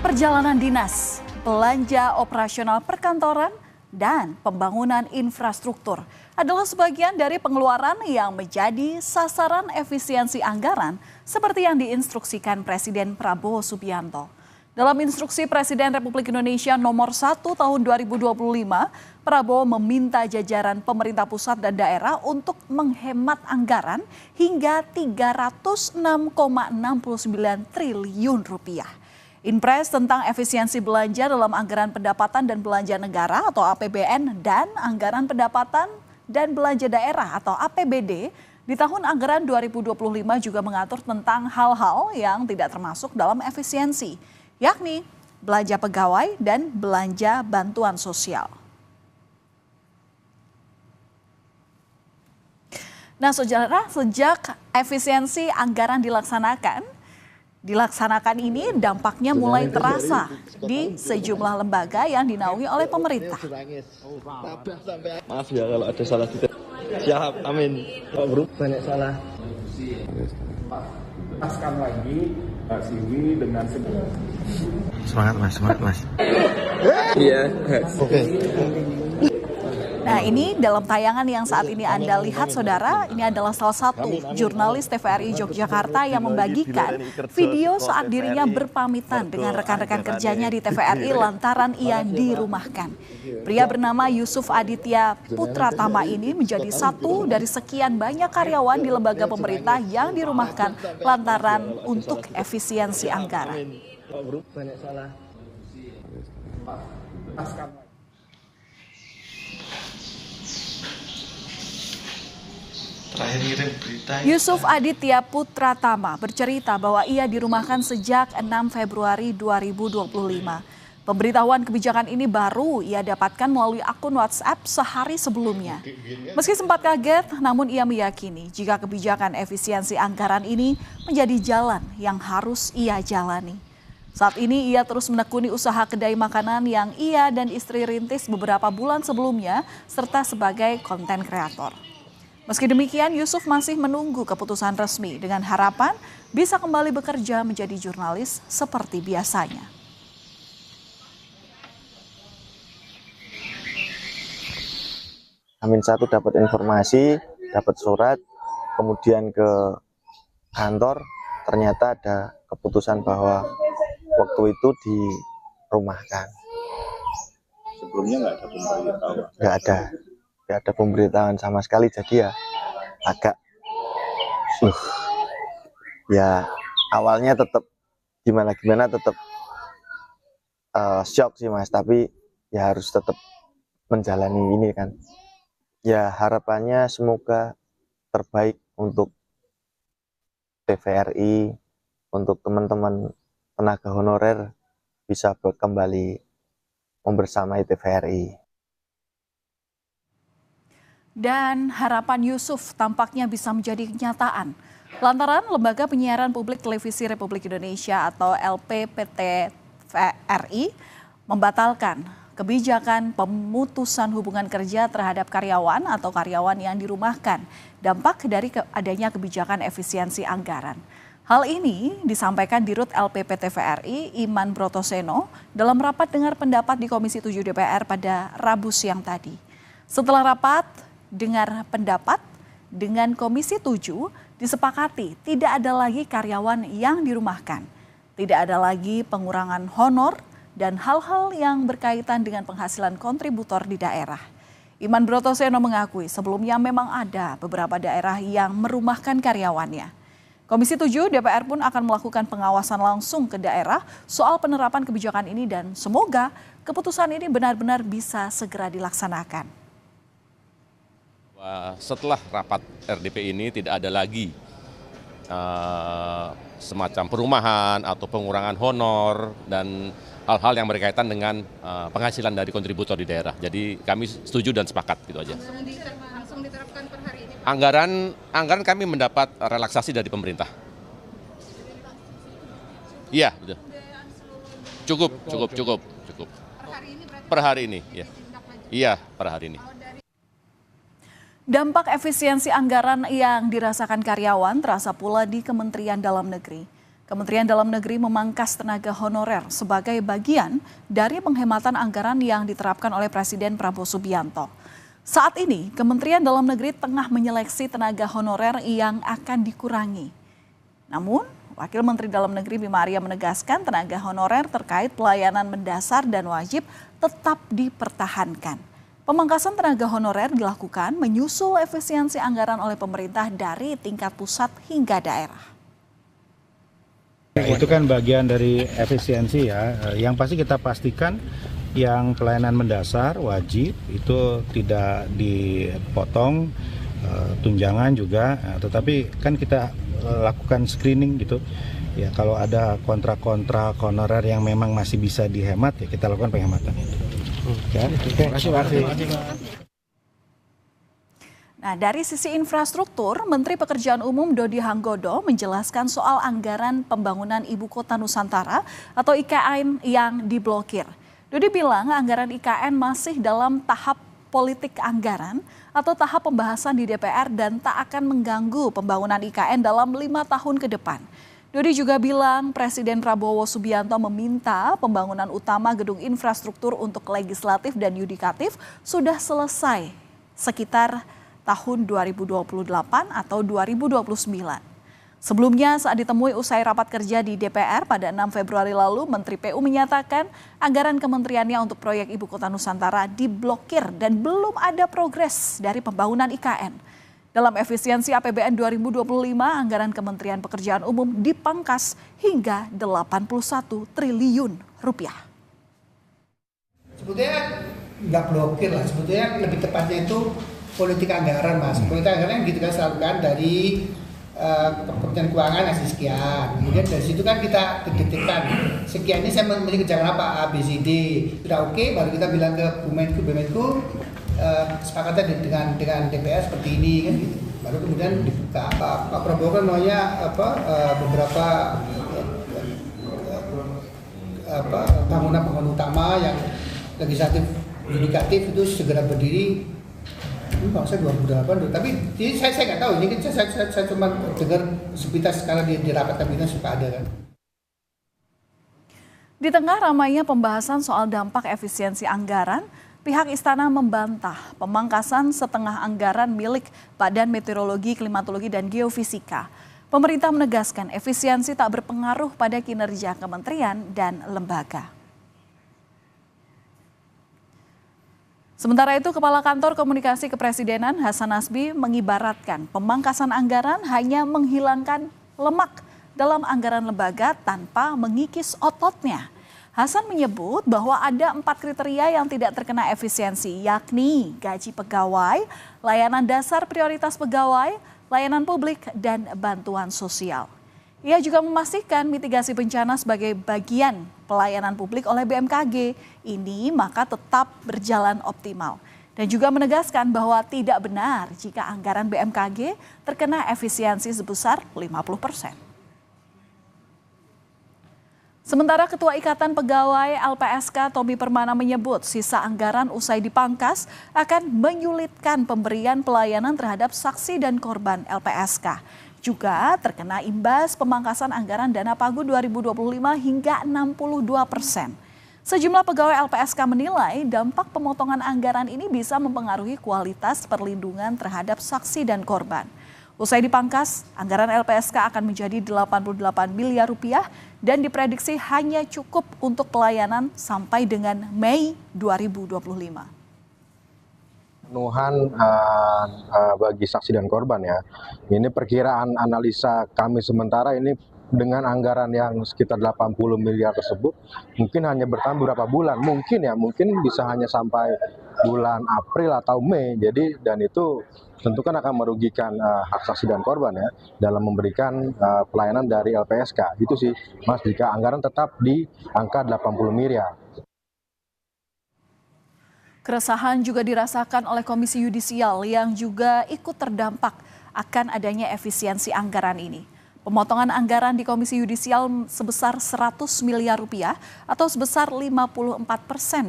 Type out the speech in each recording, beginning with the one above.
perjalanan dinas, belanja operasional perkantoran, dan pembangunan infrastruktur adalah sebagian dari pengeluaran yang menjadi sasaran efisiensi anggaran seperti yang diinstruksikan Presiden Prabowo Subianto. Dalam instruksi Presiden Republik Indonesia nomor 1 tahun 2025, Prabowo meminta jajaran pemerintah pusat dan daerah untuk menghemat anggaran hingga 306,69 triliun rupiah. Impres tentang efisiensi belanja dalam anggaran pendapatan dan belanja negara atau APBN dan anggaran pendapatan dan belanja daerah atau APBD di tahun anggaran 2025 juga mengatur tentang hal-hal yang tidak termasuk dalam efisiensi, yakni belanja pegawai dan belanja bantuan sosial. Nah, saudara, sejak efisiensi anggaran dilaksanakan ini dampaknya mulai terasa di sejumlah lembaga yang dinaungi oleh pemerintah. Maaf ya kalau ada salah kita. Siap, amin. Bro, banyak salah. Paskan lagi Pak Siwi dengan Semangat mas. Iya. Oke. Nah, ini dalam tayangan yang saat ini Anda lihat, saudara, ini adalah salah satu jurnalis TVRI Yogyakarta yang membagikan video saat dirinya berpamitan dengan rekan-rekan kerjanya di TVRI lantaran ia dirumahkan. Pria bernama Yusuf Aditya Putratama ini menjadi satu dari sekian banyak karyawan di lembaga pemerintah yang dirumahkan lantaran untuk efisiensi anggaran. Banyak salah. Yusuf Aditya Putratama bercerita bahwa ia dirumahkan sejak 6 Februari 2025. Pemberitahuan kebijakan ini baru ia dapatkan melalui akun WhatsApp sehari sebelumnya. Meski sempat kaget, namun ia meyakini jika kebijakan efisiensi anggaran ini menjadi jalan yang harus ia jalani. Saat ini ia terus menekuni usaha kedai makanan yang ia dan istri rintis beberapa bulan sebelumnya serta sebagai konten kreator. Meski demikian, Yusuf masih menunggu keputusan resmi dengan harapan bisa kembali bekerja menjadi jurnalis seperti biasanya. Amin satu dapat informasi, dapat surat, kemudian ke kantor, ternyata ada keputusan bahwa waktu itu dirumahkan. Sebelumnya nggak ada pemberitahuan. Nggak ada pemberitahuan sama sekali, jadi ya agak ya awalnya tetap gimana tetap shock sih mas, tapi ya harus tetap menjalani ini kan. Ya harapannya semoga terbaik untuk TVRI, untuk teman-teman tenaga honorer bisa kembali membersamai TVRI. Dan harapan Yusuf tampaknya bisa menjadi kenyataan. Lantaran Lembaga Penyiaran Publik Televisi Republik Indonesia atau LPPTVRI membatalkan kebijakan pemutusan hubungan kerja terhadap karyawan atau karyawan yang dirumahkan dampak dari adanya kebijakan efisiensi anggaran. Hal ini disampaikan Dirut LPPTVRI Iman Brotoseno dalam rapat dengar pendapat di Komisi 7 DPR pada Rabu siang tadi. Setelah rapat dengar pendapat dengan Komisi 7 disepakati tidak ada lagi karyawan yang dirumahkan, tidak ada lagi pengurangan honor dan hal-hal yang berkaitan dengan penghasilan kontributor di daerah. Iman Brotoseno mengakui sebelumnya memang ada beberapa daerah yang merumahkan karyawannya. Komisi 7 DPR pun akan melakukan pengawasan langsung ke daerah soal penerapan kebijakan ini dan semoga keputusan ini benar-benar bisa segera dilaksanakan. Setelah rapat RDP ini tidak ada lagi semacam perumahan atau pengurangan honor dan hal-hal yang berkaitan dengan penghasilan dari kontributor di daerah. Jadi kami setuju dan sepakat gitu aja. Langsung diterapkan per hari ini, Pak? Anggaran kami mendapat relaksasi dari pemerintah. Iya, betul. Cukup. Per hari ini berarti? Per hari ini, ya. Iya, per hari ini. Dampak efisiensi anggaran yang dirasakan karyawan terasa pula di Kementerian Dalam Negeri. Kementerian Dalam Negeri memangkas tenaga honorer sebagai bagian dari penghematan anggaran yang diterapkan oleh Presiden Prabowo Subianto. Saat ini, Kementerian Dalam Negeri tengah menyeleksi tenaga honorer yang akan dikurangi. Namun, Wakil Menteri Dalam Negeri Bima Arya menegaskan tenaga honorer terkait pelayanan mendasar dan wajib tetap dipertahankan. Pemangkasan tenaga honorer dilakukan menyusul efisiensi anggaran oleh pemerintah dari tingkat pusat hingga daerah. Itu kan bagian dari efisiensi ya. Yang pasti kita pastikan yang pelayanan mendasar wajib itu tidak dipotong, tunjangan juga. Tetapi kan kita lakukan screening gitu. Ya kalau ada kontrak-kontrak honorer yang memang masih bisa dihemat ya kita lakukan penghematan itu. Ya, terima kasih. Nah, dari sisi infrastruktur, Menteri Pekerjaan Umum Dodi Hanggodo menjelaskan soal anggaran pembangunan Ibu Kota Nusantara atau IKN yang diblokir. Dodi bilang anggaran IKN masih dalam tahap politik anggaran atau tahap pembahasan di DPR dan tak akan mengganggu pembangunan IKN dalam 5 tahun ke depan. Dodi juga bilang Presiden Prabowo Subianto meminta pembangunan utama gedung infrastruktur untuk legislatif dan yudikatif sudah selesai sekitar tahun 2028 atau 2029. Sebelumnya saat ditemui usai rapat kerja di DPR pada 6 Februari lalu, Menteri PU menyatakan anggaran kementeriannya untuk proyek Ibu Kota Nusantara diblokir dan belum ada progres dari pembangunan IKN. Dalam efisiensi APBN 2025, anggaran Kementerian Pekerjaan Umum dipangkas hingga 81 triliun rupiah. Sebetulnya nggak blokir lah, sebetulnya lebih tepatnya itu politik anggaran, Mas. Politik anggaran yang kita lakukan dari Kementerian Keuangan ngasih sekian. Kemudian dari situ kan kita detekkan sekian ini saya memiliki kejangan apa A, B, C, D. Sudah oke, baru kita bilang ke Bumenku sepakatnya dengan DPR seperti ini kan gitu. Baru kemudian dibuka. Pak Prabowo kan maunya beberapa bangunan utama yang legislatif yudikatif itu segera berdiri. Ini bangsa 2008, tapi saya nggak tahu. Ini kan saya cuma dengar sepintas sekarang di rapat kabinet suka ada kan. Di tengah ramainya pembahasan soal dampak efisiensi anggaran, pihak istana membantah pemangkasan setengah anggaran milik Badan Meteorologi, Klimatologi, dan Geofisika. Pemerintah menegaskan efisiensi tak berpengaruh pada kinerja kementerian dan lembaga. Sementara itu, Kepala Kantor Komunikasi Kepresidenan Hasan Nasbi mengibaratkan pemangkasan anggaran hanya menghilangkan lemak dalam anggaran lembaga tanpa mengikis ototnya. Hasan menyebut bahwa ada 4 kriteria yang tidak terkena efisiensi, yakni gaji pegawai, layanan dasar prioritas pegawai, layanan publik, dan bantuan sosial. Ia juga memastikan mitigasi bencana sebagai bagian pelayanan publik oleh BMKG ini maka tetap berjalan optimal. Dan juga menegaskan bahwa tidak benar jika anggaran BMKG terkena efisiensi sebesar 50%. Sementara Ketua Ikatan Pegawai LPSK Tommy Permana menyebut sisa anggaran usai dipangkas akan menyulitkan pemberian pelayanan terhadap saksi dan korban LPSK. Juga terkena imbas pemangkasan anggaran dana pagu 2025 hingga 62%. Sejumlah pegawai LPSK menilai dampak pemotongan anggaran ini bisa mempengaruhi kualitas perlindungan terhadap saksi dan korban. Usai dipangkas, anggaran LPSK akan menjadi 88 miliar rupiah dan diprediksi hanya cukup untuk pelayanan sampai dengan Mei 2025. Pemenuhan bagi saksi dan korban ya. Ini perkiraan analisa kami sementara ini dengan anggaran yang sekitar 80 miliar tersebut mungkin hanya bertahan beberapa bulan, mungkin bisa hanya sampai bulan April atau Mei. Jadi dan itu tentu kan akan merugikan hak saksi dan korban ya dalam memberikan pelayanan dari LPSK. Itu sih Mas, jika anggaran tetap di angka 80 miliar. Keresahan juga dirasakan oleh Komisi Yudisial yang juga ikut terdampak akan adanya efisiensi anggaran ini. Pemotongan anggaran di Komisi Yudisial sebesar 100 miliar rupiah atau sebesar 54%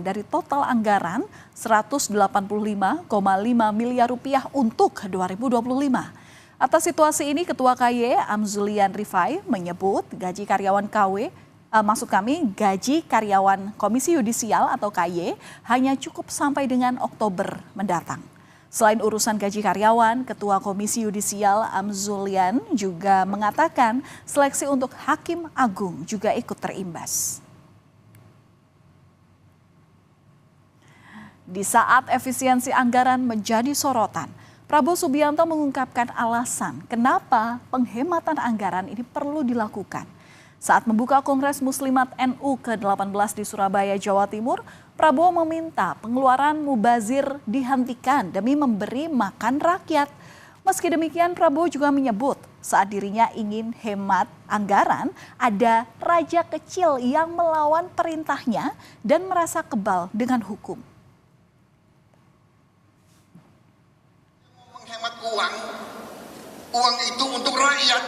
dari total anggaran 185,5 miliar rupiah untuk 2025. Atas situasi ini, Ketua KY Amzulian Rifai menyebut gaji karyawan gaji karyawan Komisi Yudisial atau KY hanya cukup sampai dengan Oktober mendatang. Selain urusan gaji karyawan, Ketua Komisi Yudisial Amzulian juga mengatakan seleksi untuk Hakim Agung juga ikut terimbas. Di saat efisiensi anggaran menjadi sorotan, Prabowo Subianto mengungkapkan alasan kenapa penghematan anggaran ini perlu dilakukan. Saat membuka Kongres Muslimat NU ke-18 di Surabaya, Jawa Timur, Prabowo meminta pengeluaran mubazir dihentikan demi memberi makan rakyat. Meski demikian, Prabowo juga menyebut saat dirinya ingin hemat anggaran, ada raja kecil yang melawan perintahnya dan merasa kebal dengan hukum. Menghemat uang itu untuk rakyat,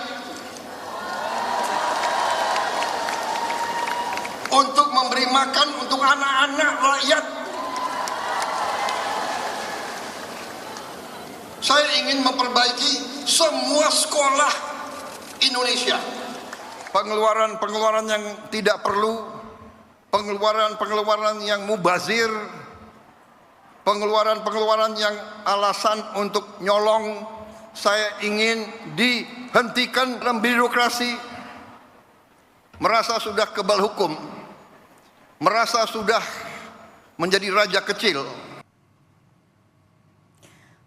untuk memberi makan untuk anak-anak rakyat. Saya ingin memperbaiki semua sekolah Indonesia. Pengeluaran yang tidak perlu, pengeluaran yang mubazir, pengeluaran yang alasan untuk nyolong, saya ingin dihentikan dalam birokrasi. Merasa sudah kebal hukum, merasa sudah menjadi raja kecil.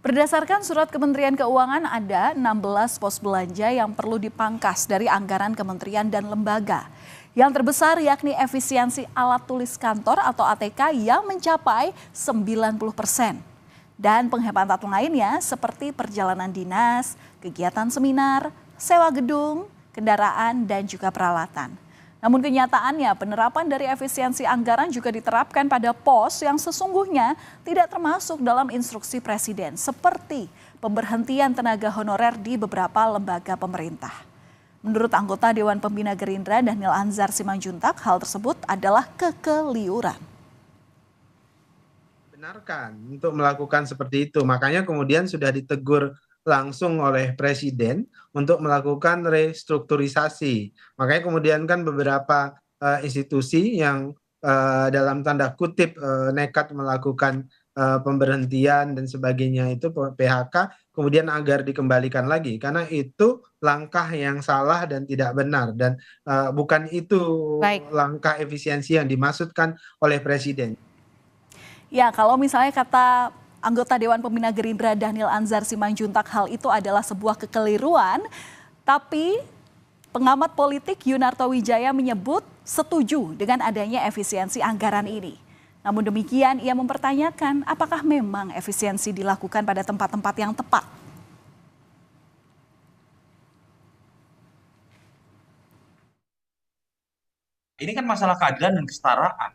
Berdasarkan surat Kementerian Keuangan, ada 16 pos belanja yang perlu dipangkas dari anggaran kementerian dan lembaga. Yang terbesar yakni efisiensi alat tulis kantor atau ATK yang mencapai 90%. Dan penghematan lainnya seperti perjalanan dinas, kegiatan seminar, sewa gedung, kendaraan, dan juga peralatan. Namun kenyataannya penerapan dari efisiensi anggaran juga diterapkan pada pos yang sesungguhnya tidak termasuk dalam instruksi Presiden, seperti pemberhentian tenaga honorer di beberapa lembaga pemerintah. Menurut anggota Dewan Pembina Gerindra Dhanil Anzar Simanjuntak, hal tersebut adalah kekeliruan. Benarkan untuk melakukan seperti itu, makanya kemudian sudah ditegur langsung oleh Presiden untuk melakukan restrukturisasi. Makanya kemudian kan beberapa institusi yang dalam tanda kutip nekat melakukan pemberhentian dan sebagainya itu PHK kemudian agar dikembalikan lagi, karena itu langkah yang salah dan tidak benar, dan bukan itu langkah efisiensi yang dimaksudkan oleh Presiden. Ya, kalau misalnya kata anggota Dewan Pembina Gerindra Dhanil Anzar Simanjuntak, hal itu adalah sebuah kekeliruan, tapi pengamat politik Yunarto Wijaya menyebut setuju dengan adanya efisiensi anggaran ini. Namun demikian, ia mempertanyakan apakah memang efisiensi dilakukan pada tempat-tempat yang tepat. Ini kan masalah keadilan dan kesetaraan.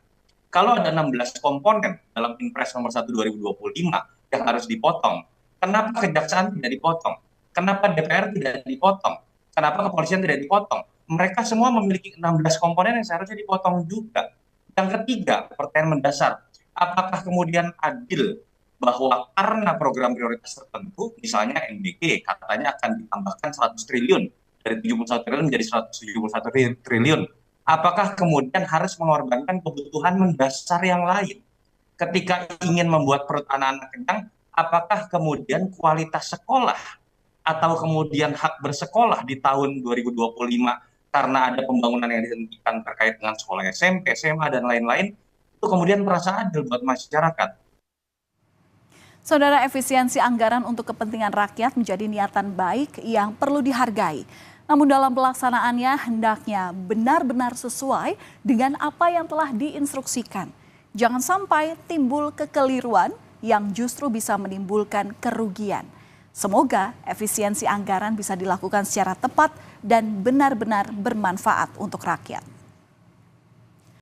Kalau ada 16 komponen dalam Impres nomor 1 2025 yang harus dipotong, kenapa Kejaksaan tidak dipotong? Kenapa DPR tidak dipotong? Kenapa kepolisian tidak dipotong? Mereka semua memiliki 16 komponen yang seharusnya dipotong juga. Yang ketiga, pertanyaan mendasar, apakah kemudian adil bahwa karena program prioritas tertentu, misalnya NBG, katanya akan ditambahkan 100 triliun, dari 71 triliun menjadi 171 triliun, apakah kemudian harus mengorbankan kebutuhan mendasar yang lain? Ketika ingin membuat perut anak-anak kenyang, apakah kemudian kualitas sekolah atau kemudian hak bersekolah di tahun 2025 karena ada pembangunan yang dihentikan terkait dengan sekolah SMP, SMA, dan lain-lain, itu kemudian merasa adil buat masyarakat? Saudara, efisiensi anggaran untuk kepentingan rakyat menjadi niatan baik yang perlu dihargai. Namun dalam pelaksanaannya hendaknya benar-benar sesuai dengan apa yang telah diinstruksikan. Jangan sampai timbul kekeliruan yang justru bisa menimbulkan kerugian. Semoga efisiensi anggaran bisa dilakukan secara tepat dan benar-benar bermanfaat untuk rakyat.